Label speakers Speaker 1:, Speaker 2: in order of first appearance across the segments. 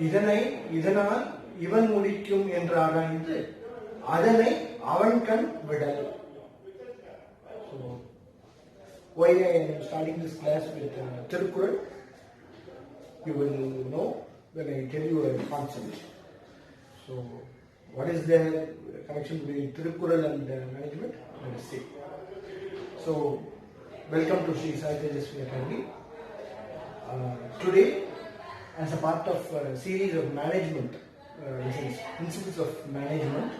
Speaker 1: இதனை இதனால் இவன் முடிக்கும் என்று ஆராய்ந்து அதனை அவன் கண் விடல். So, why I am starting this class with Tirukkural, you will know when I tell you a concept. So, what is the connection between Tirukkural and management? Let us see. So, welcome to Sri Sai Tejasvi Academy. Today, as a part of a series of management, principles of management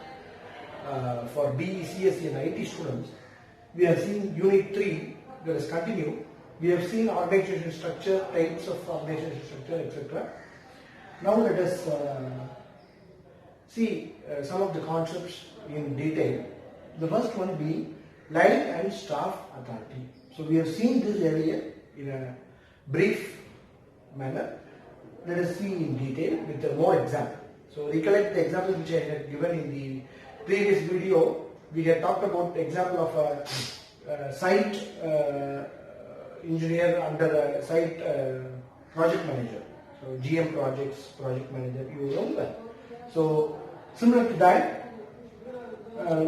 Speaker 1: for BE, CSE and IT students, we have seen Unit 3. Let us continue. We have seen organization structure, types of organization structure, etc. Now let us see some of the concepts in detail. The first one being line and staff authority. So we have seen this earlier in a brief manner. Let us see in detail with more example. So recollect the example which I had given in the previous video. We had talked about the example of a site engineer under a site project manager. So GM projects, project manager, you know that. So similar to that,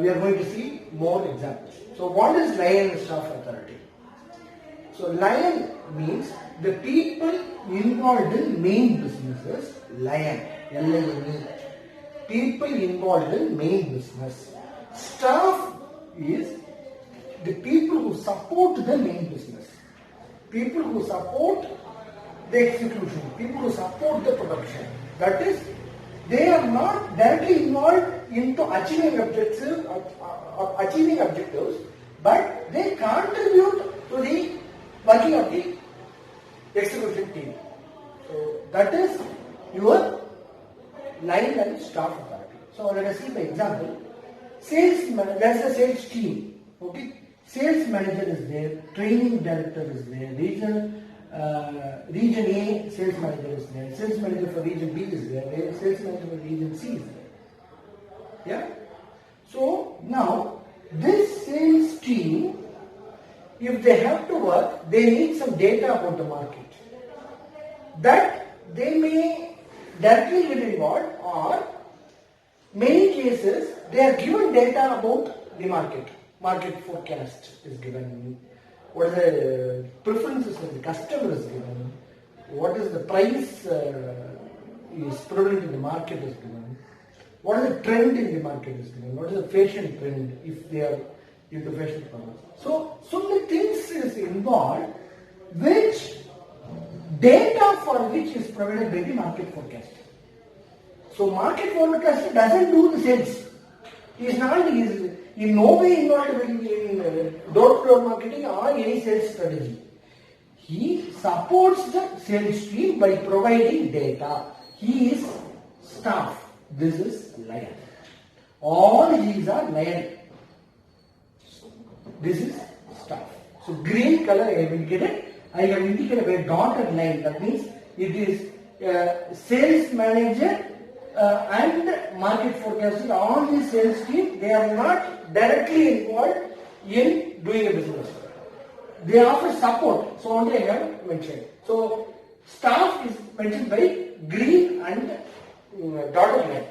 Speaker 1: we are going to see more examples. So what is line and staff authority? So line means the people involved in main businesses. Line, L-I-N-E. People involved in main business. Staff is the people who support the main business. People who support the execution. People who support the production. That is, they are not directly involved into achieving objectives, but they contribute to the working of the execution team. So that is your line and staff authority. So let us see by example. There's a sales team. Okay, sales manager is there, training director is there, region A sales manager is there, sales manager for region B is there, sales manager for region C is there. Yeah. So now this sales team, if they have to work, they need some data about the market. That they may directly get involved, or many cases they are given data about the market. Market forecast is given. What are the preferences of the customer is given. What is the price is prevalent in the market is given. What is the trend in the market is given. What is the fashion trend if they are into fashion products. So many things is involved, which data for which is provided by the market forecast. So market forecaster doesn't do the sales. He is in no way involved in door-to-door marketing or any sales strategy. He supports the sales team by providing data. He is staff. This is lion. All these are lion. This is staff. So green color I have indicated. I have indicated a dotted line. That means it is sales manager and market forecasting. All these sales team, they are not directly involved in doing a business. They offer support. So only I have mentioned. So staff is mentioned by green and dotted line.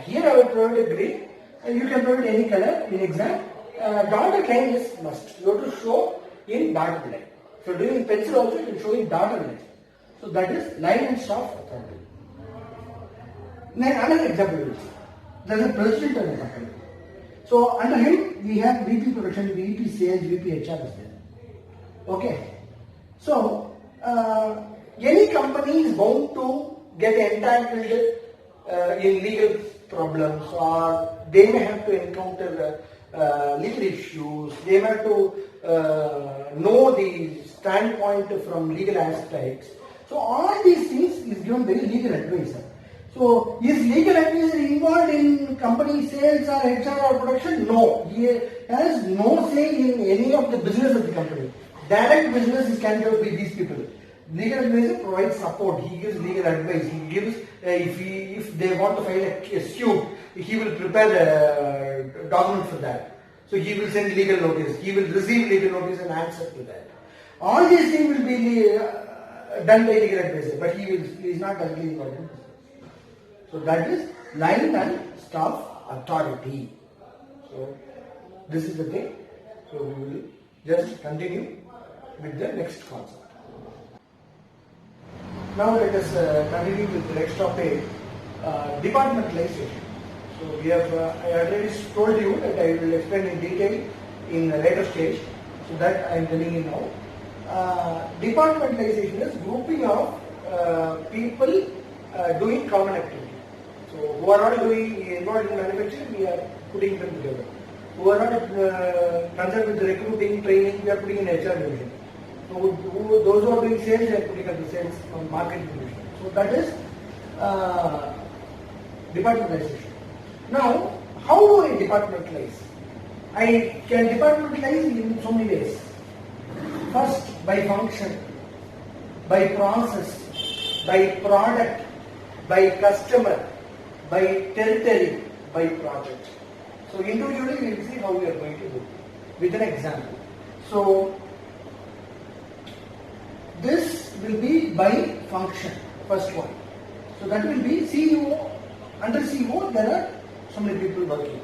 Speaker 1: Here I will provide a green. You can provide any color in exam. Dotted line is must. You have to show in dotted line. So doing pencil also you can show in dotted line. So that is line and staff authority. Then another example we will see. There is a president of the company. So under him we have VP production, VP sales, VP HR is there. Okay. So any company is bound to get entangled in legal problems, or they may have to encounter legal issues. They may have to know the standpoint from legal aspects. So all these things is given by legal advisor. So is legal advisor involved in company sales or HR or production? No. He has no say in any of the business of the company. Direct business is carried out by these people. Legal advisor provides support. He gives legal advice. He gives if they want to file a suit, he will prepare a document for that. So he will send legal notice. He will receive legal notice and answer to that. All these things will be done by integrated basis, but he is not directly involved in this. So that is line and staff authority. So this is the thing. So we will just continue with the next concept. Now let us continue with the next topic, departmentalization. So we have, I already told you that I will explain in detail in a later stage. So that I am telling you now. Departmentalization is grouping of people doing common activity. So who are not involved in manufacturing, we are putting them together. Who are not concerned with the recruiting, training, we are putting in HR division. So those who are doing sales, they are putting at the sales marketing division. So that is departmentalization. Now, how do I departmentalize? I can departmentalize in so many ways. First, by function, by process, by product, by customer, by territory, by project. So individually we will see how we are going to do with an example. So this will be by function, first one. So that will be CEO. Under CEO there are so many people working.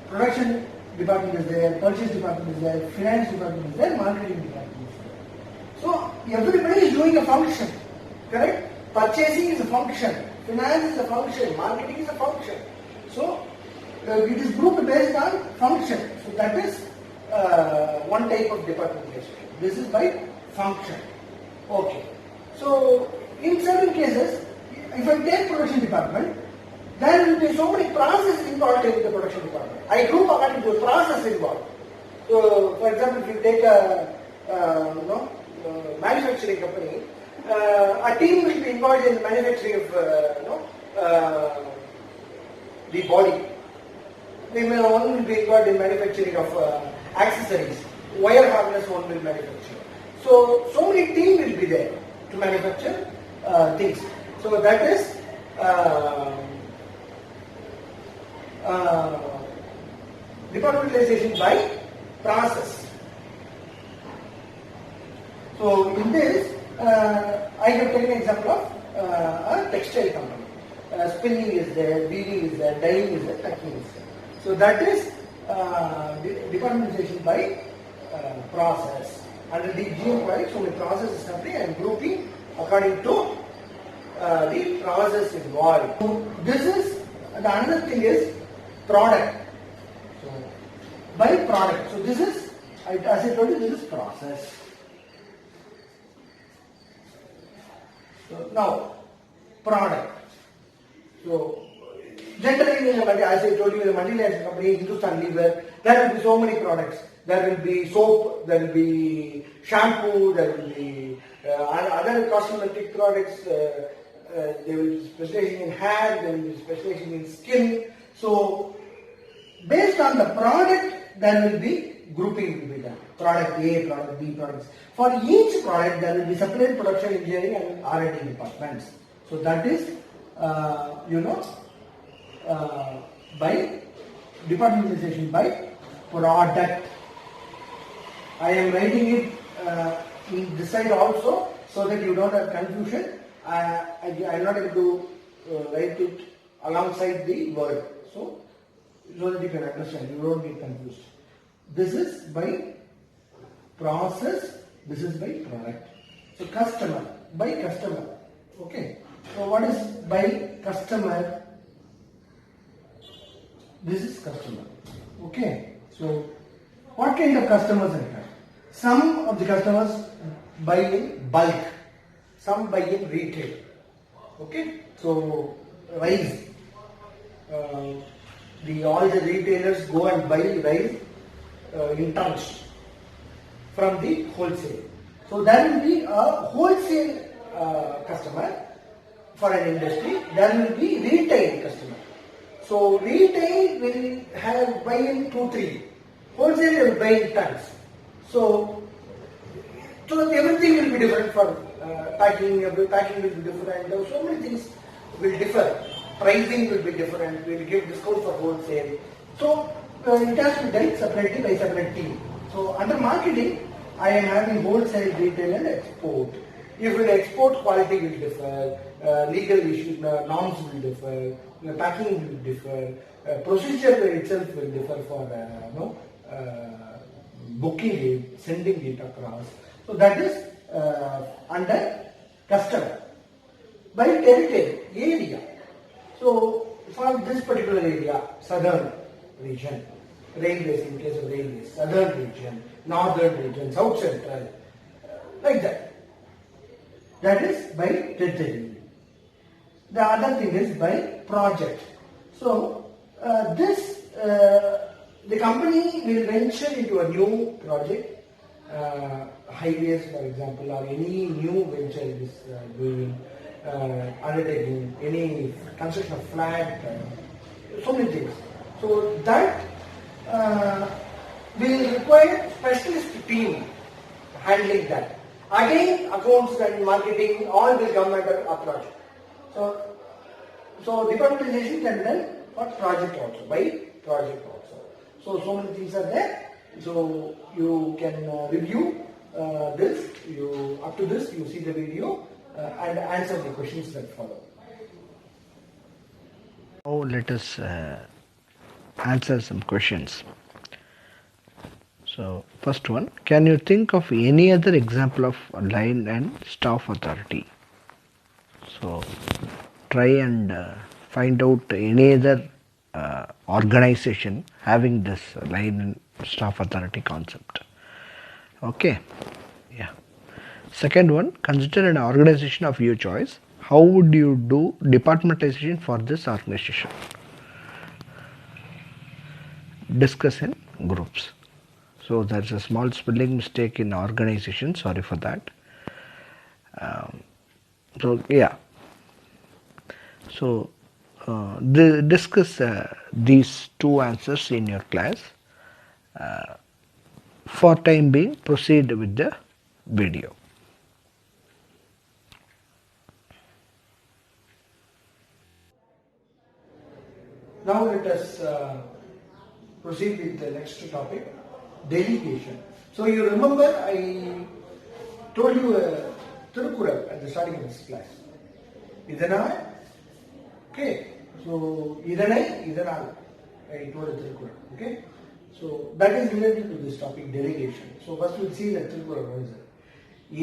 Speaker 1: Production department is there, purchase department is there, finance department is there, marketing department is there. So everybody is doing a function, correct? Purchasing is a function, finance is a function, marketing is a function. So it is grouped based on function. So that is one type of departmentalization. This is by function. Okay. So in certain cases, if I take production department, there will be so many processes involved in the production department. I group according to the process involved. So, for example, if you take a manufacturing company, a team will be involved in the manufacturing of the body. One will be involved in manufacturing of accessories. Wire harness one will manufacture. So many team will be there to manufacture things. So that is departmentalization by process. So in this, I have taken an example of a textile company. Spinning is there, weaving is there, dyeing is there, tucking is there. So that is departmentalization by process. Under the GM project, so many processes happening and grouping according to the process involved. So this is, the another thing is product. So by product. So this is, as I told you, this is process. So now, product. So generally, as I told you, in the multinational company, Hindustan Lever, there will be so many products. There will be soap, there will be shampoo, there will be other cosmetic products. There will be specialization in hair, there will be specialization in skin. So based on the product, there will be grouping will be done. Product A, product B, products. For each product, there will be separate production, engineering and R&D departments. So that is, by departmentalization by product. I am writing it in this side also so that you don't have confusion. I am not able to write it alongside the word. So that you can understand, you don't get confused. This is by process, this is by product. So customer, by customer. Okay. So what is by customer? This is customer. Okay. So what kind of customers are there? Some of the customers buy in bulk, some buy in retail. Okay. So rice. All the retailers go and buy rice in tons from the wholesale. So there will be a wholesale customer for an industry. There will be retail customer. So retail will have buy in 2-3. Wholesale will buy in tons. So everything will be different for packing. Packing will be different. So many things will differ. Pricing will be different. We will give discount for wholesale. So it has to be done separately by separate team. So under marketing, I am having wholesale, retail and export. If in export, quality will differ, legal issue norms will differ, packing will differ, procedure itself will differ for booking it, sending it across. So that is under custom. By territory, area. So for this particular area, southern region, railways in case of railways, southern region, northern region, south central, like that. That is by territory. The other thing is by project. So the company will venture into a new project, highways for example, or any new venture it is doing, undertaking, any construction of flat, so many things. So that will require specialist team handling that. Again, accounts and marketing all will come under a project. So departmentalization can be done for project also, by project also. So many things are there. So you can review this. Up to this, you see the video and answer the questions that follow.
Speaker 2: Now let us answer some questions. So first one, can you think of any other example of line and staff authority? So try and find out any other organization having this line and staff authority concept. Okay, yeah. Second one, consider an organization of your choice. How would you do departmentalization for this organization? Discuss in groups. So there's a small spelling mistake in organization, sorry for that. So yeah. So discuss these two answers in your class. For time being, proceed with the video.
Speaker 1: Now let us proceed with the next topic, delegation. So you remember I told you Tirukural at the starting of this class. Idana, okay. So Idanai, Idanal, I told the Tirukural, okay. So that is related to this topic, delegation. So first we'll see the Tirukural. What is it?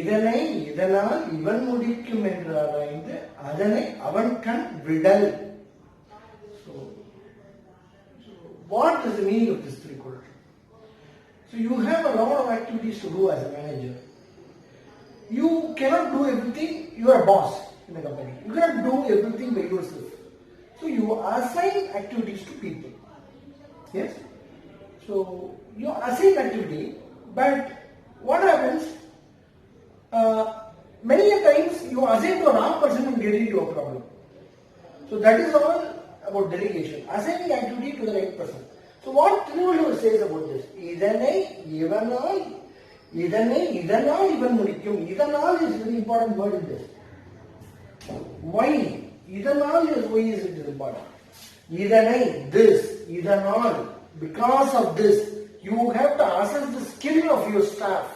Speaker 1: இதனை இதனால் இவன் முடிக்கும் என்று ஆராய்ந்து அதனை அவன் கண் விடல். So what is the meaning of this Tirukural? So you have a lot of activities to do as a manager. You cannot do everything. You are a boss in the company. You cannot do everything by yourself. So you assign activities to people. Yes. So you assign activity, but what happens? Many times you assign to a wrong person and get into a problem. So that is all about delegation. Assigning activity to the right person. So what Tiruvalluvar says about this? இதனை இவனால் இவன் முடிக்கும். இதனால் is very important word in this. Why? இதனால் is why is it important? இதனை, this, இதனால், because of this, you have to assess the skill of your staff,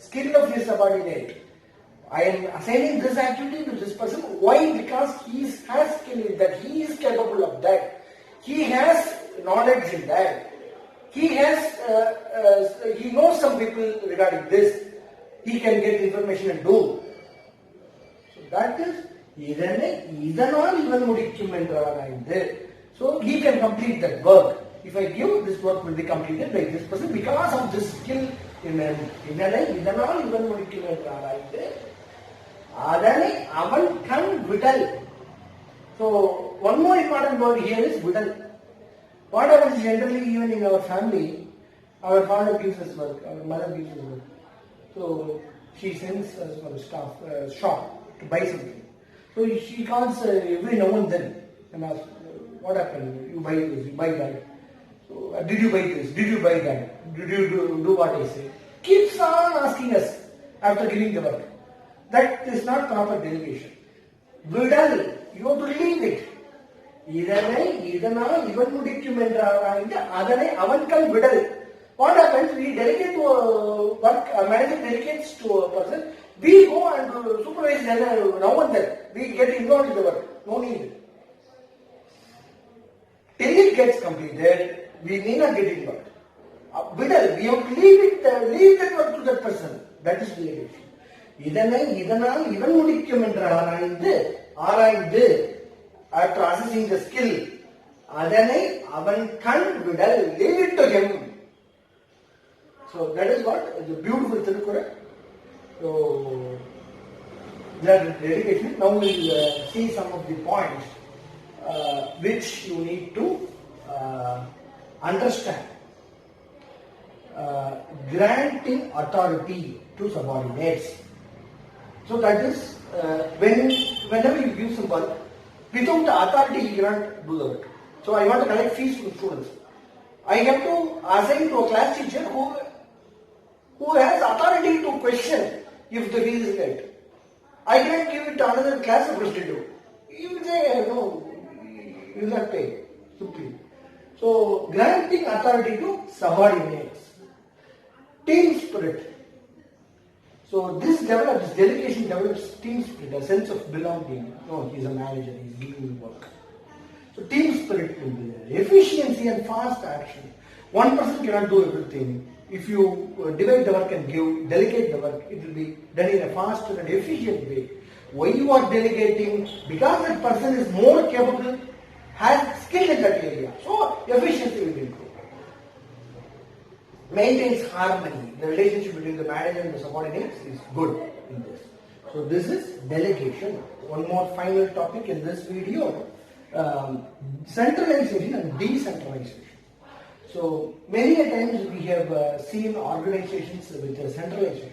Speaker 1: skill of your subordinate. I am assigning this activity to this person. Why? Because he has skill in that. He is capable of that. He has knowledge in that. He has, he knows some people regarding this. He can get information and do. So that is, இதனால் இவன் முடிக்கும் என்றாராய்ந்து. So he can complete that work. If I give, this work will be completed by this person because of this skill in him. இதனால் இவன் முடிக்கும் என்றாராய்ந்து அதனை அவன் கண் விடல். So one more important word here is விடல். What happens generally even in our family, our father gives us work, our mother gives us work. So she sends us for the staff shop to buy something. So she calls every now and then and asks, what happened? You buy this, you buy that. So did you buy this? Did you buy that? Did you do what I say? Keeps on asking us after giving the work. That is not proper delegation. Vidal, you have to leave it. இதனால் இவன் முடிக்கும் என்றாராய்ந்து அதனை அவன் கண் விடல். What happens? We delegate work a manager delegates to a person, we go and supervise now and then. We get involved in the work. No need. Till it gets completed, we need not get involved. Middle, we have to leave that work to that person. That is delegation. இதனால் இவன் முடிக்கும் என்று ஆராய்ந்து after assessing the skill அதனை அவன் கண் விடல், leave it to him. So that is what the beautiful Tirukkural. So that dedication. Now we will see some of the points which you need to understand. Granting authority to subordinates. So that is whenever you give some work, without the authority you cannot do the work. So I want to collect fees from students. I have to assign to a class teacher who has authority to question if the fees is right. I cannot give it to another class representative. You will say no, you will not pay. Simply. So granting authority to subordinates. Team spirit. So this delegation develops team spirit, a sense of belonging. No, he is a manager, he is giving work. So team spirit will be there. Efficiency and fast action. One person cannot do everything. If you divide the work and delegate the work, it will be done in a faster and efficient way. Why you are delegating? Because that person is more capable, has skill in that area. So efficiency will improve. Maintains harmony. The relationship between the manager and the subordinates is good in this. So this is delegation. One more final topic in this video. Centralization and decentralization. So many a times we have seen organizations with a centralization.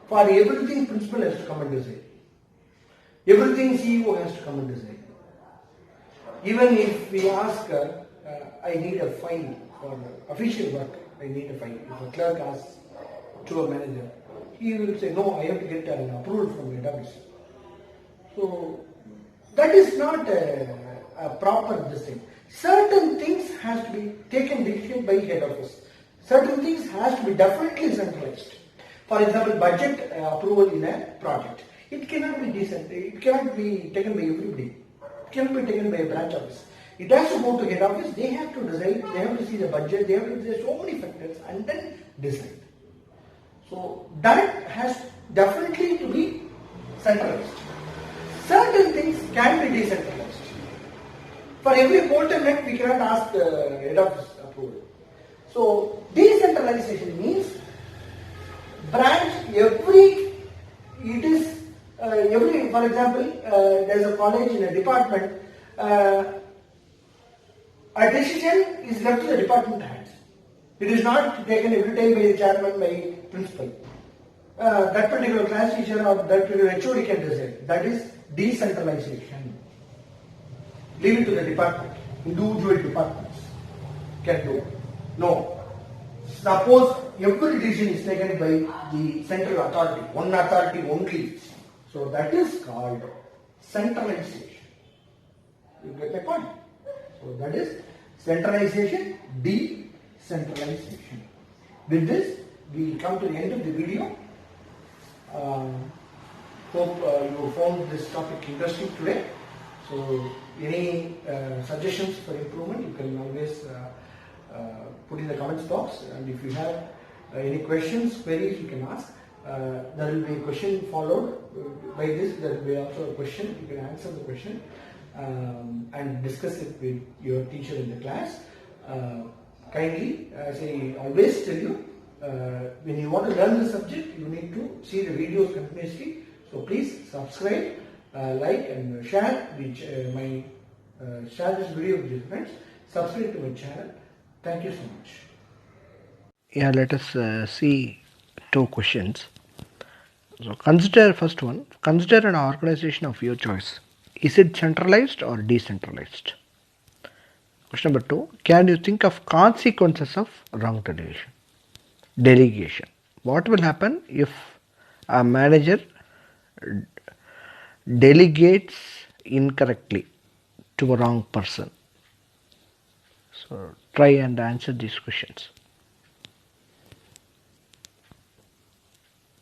Speaker 1: For everything, principal has to come and decide. Everything CEO has to come and decide. Even if we ask, I need a file for official work, I need a file. If a clerk asks to a manager, he will say, no, I have to get an approval from the office. So that is not a proper decision. Certain things has to be taken decision by head office. Certain things has to be definitely centralized. For example, budget approval in a project. It cannot be decentralized. It cannot be taken by everybody. It cannot be taken by a branch office. It has to go to head office. They have to decide. They have to see the budget. They have to see so many factors and then decide. So that has definitely to be centralized. Certain things can be decentralized. For every quantum net, we cannot ask the head office approval. So decentralization means branch for example, there is a college in a department. A decision is left to the department hands. It is not taken every time by the chairman, by principal. That particular class teacher or that particular HOD can decide. That is decentralization. Leave it to the department. Individual departments can do. No. Suppose every decision is taken by the central authority, one authority only. So that is called centralization. You get my point? So that is centralization, decentralization. With this, we come to the end of the video. Hope you found this topic interesting today. So any suggestions for improvement, you can always put in the comments box. And if you have any questions, queries, you can ask. There will be a question followed by this. There will be also a question. You can answer the question and discuss it with your teacher in the class. Kindly, as I always tell you, when you want to learn the subject, you need to see the videos continuously. So please subscribe, like and share share this video with your friends. Subscribe to my channel. Thank you so much.
Speaker 2: Yeah, let us see two questions. So consider first one. Consider an organization of your choice. Is it centralized or decentralized? Question number 2. Can you think of consequences of wrong delegation? What will happen if a manager delegates incorrectly to a wrong person? So try and answer these questions.